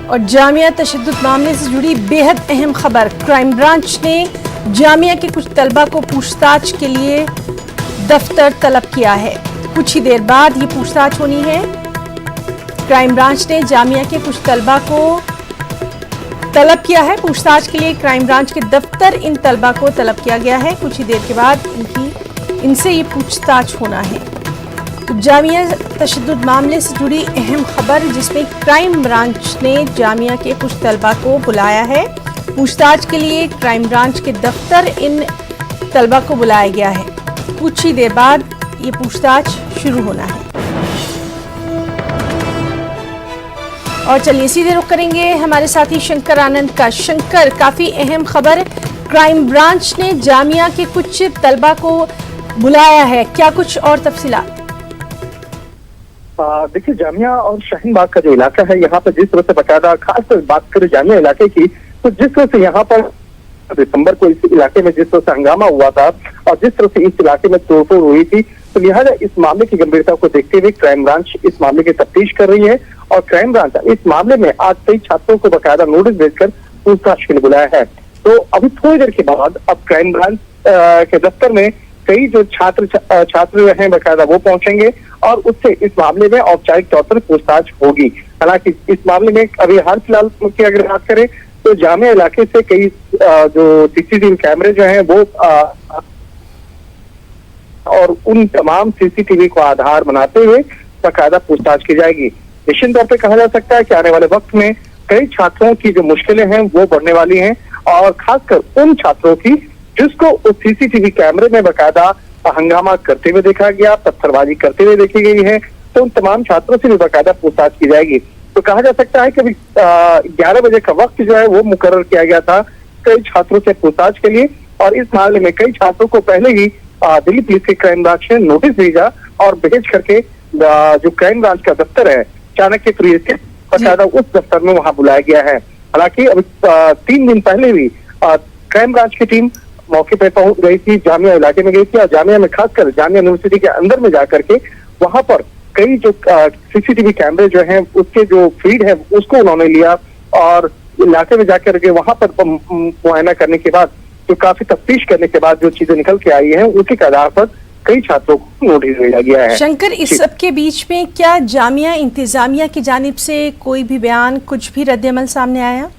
और जामिया तशद्दुद मामले से जुड़ी बेहद अहम खबर। क्राइम ब्रांच ने जामिया के कुछ तलबा को पूछताछ के लिए दफ्तर तलब किया है। कुछ ही देर बाद ये पूछताछ होनी है। क्राइम ब्रांच ने जामिया के कुछ तलबा को तलब किया है पूछताछ के लिए। क्राइम ब्रांच के दफ्तर इन तलबा को तलब किया गया है। कुछ ही देर के बाद इनसे ये पूछताछ होना है। तो जामिया तशद्दुद मामले से जुड़ी अहम खबर, जिसमें क्राइम ब्रांच ने जामिया के कुछ तलबा को बुलाया है पूछताछ के लिए। क्राइम ब्रांच के दफ्तर इन तलबा को बुलाया गया है। कुछ ही देर बाद ये पूछताछ शुरू होना है। और चलिए सीधे रुख करेंगे हमारे साथी शंकर आनंद का। शंकर, काफी अहम खबर, क्राइम ब्रांच ने जामिया के कुछ तलबा को बुलाया है, क्या कुछ और तफसीलात? देखिए, जामिया और शाहीन बाग का जो इलाका है, यहाँ पर जिस तरह से बकायदा, खासकर बात करें जामिया इलाके की, तो जिस तरह से यहाँ पर दिसंबर को इस इलाके में जिस तरह से हंगामा हुआ था और जिस तरह से इस इलाके में तोड़फोड़ हुई थी, तो लिहाजा इस मामले की गंभीरता को देखते हुए क्राइम ब्रांच इस मामले की तफ्तीश कर रही है। और क्राइम ब्रांच इस मामले में आज कई छात्रों को बकायदा नोटिस भेजकर पूछताछ के लिए बुलाया है। तो अभी थोड़ी देर के बाद अब क्राइम ब्रांच के दफ्तर में कई जो छात्र हैं बकायदा वो पहुंचेंगे और उससे इस मामले में औपचारिक तौर पर पूछताछ होगी। हालांकि इस मामले में अभी हाल फिलहाल की अगर बात करें तो जामिया इलाके से कई जो सीसीटीवी कैमरे जो हैं वो और उन तमाम सीसीटीवी को आधार बनाते हुए बकायदा पूछताछ की जाएगी। निश्चित तौर पर कहा जा सकता है कि आने वाले वक्त में कई छात्रों की जो मुश्किलें हैं वो बढ़ने वाली हैं, और खासकर उन छात्रों की जिसको उस सीसीटीवी कैमरे में बकायदा हंगामा करते हुए देखा गया, पत्थरबाजी करते हुए देखी गई है, तो उन तमाम छात्रों से भी बकायदा पूछताछ की जाएगी। तो कहा जा सकता है कि अभी 11 बजे का वक्त जो है वो मुकर्रर किया गया था कई छात्रों से पूछताछ के लिए, और इस मामले में कई छात्रों को पहले ही दिल्ली पुलिस के क्राइम ब्रांच ने नोटिस भेजा और भेज करके जो क्राइम ब्रांच का दफ्तर है चाणक्यपुरी स्थित बकायदा उस दफ्तर में वहां बुलाया गया है। हालांकि अभी 3 दिन पहले भी क्राइम ब्रांच की टीम मौके पर पहुंच गई थी, जामिया इलाके में गई थी, और जामिया में खासकर जामिया यूनिवर्सिटी के अंदर में जाकर के वहां पर कई जो सीसीटीवी कैमरे जो हैं उसके जो फीड है उसको उन्होंने लिया और इलाके में जाकर के वहां पर मुआयना करने के बाद जो काफी तफ्तीश करने के बाद जो चीजें निकल के आई हैं उसी के आधार पर कई छात्रों को नोटिस भेजा गया है। शंकर, इस सब के बीच में क्या जामिया इंतजामिया की जानिब से कोई भी बयान, कुछ भी रद्द-ए-अमल सामने आया?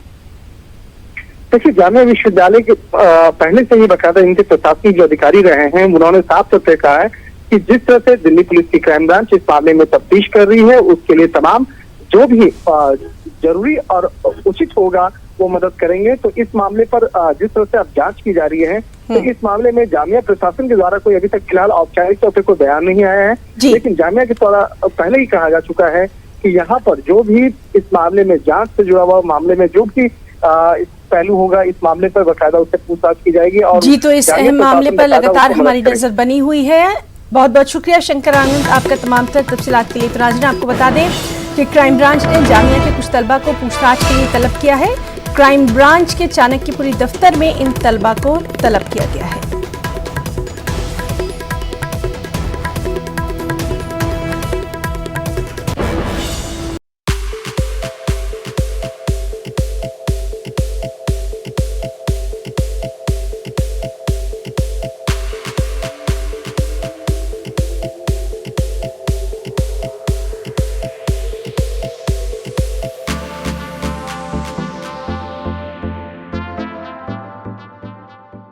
देखिए, जामिया विश्वविद्यालय के पहले से ही बकायदा इनके प्रशासनिक जो अधिकारी रहे हैं उन्होंने साफ तौर पर कहा है कि जिस तरह से दिल्ली पुलिस की क्राइम ब्रांच इस मामले में तफ्तीश कर रही है उसके लिए तमाम जो भी जरूरी और उचित होगा वो मदद करेंगे। तो इस मामले पर जिस तरह से अब जांच की जा रही है, तो इस मामले में जामिया प्रशासन के द्वारा कोई अभी तक फिलहाल औपचारिक तौर पर कोई बयान नहीं आया है, लेकिन जामिया के द्वारा पहले ही कहा जा चुका है कि यहाँ पर जो भी इस मामले में जांच से जुड़ा हुआ मामले में जो भी पहलू होगा इस मामले पर बकायदा उससे पूछताछ की जाएगी। और जी, तो इस अहम मामले पर लगातार हमारी नजर बनी हुई है। बहुत बहुत शुक्रिया शंकर आनंद आपका तमाम तफसीलात के लिए। तो नाज़रीन, आपको बता दें कि क्राइम ब्रांच ने जामिया के कुछ तलबा को पूछताछ के लिए तलब किया है। क्राइम ब्रांच के चाणक्यपुरी दफ्तर में इन तलबा को तलब किया गया है।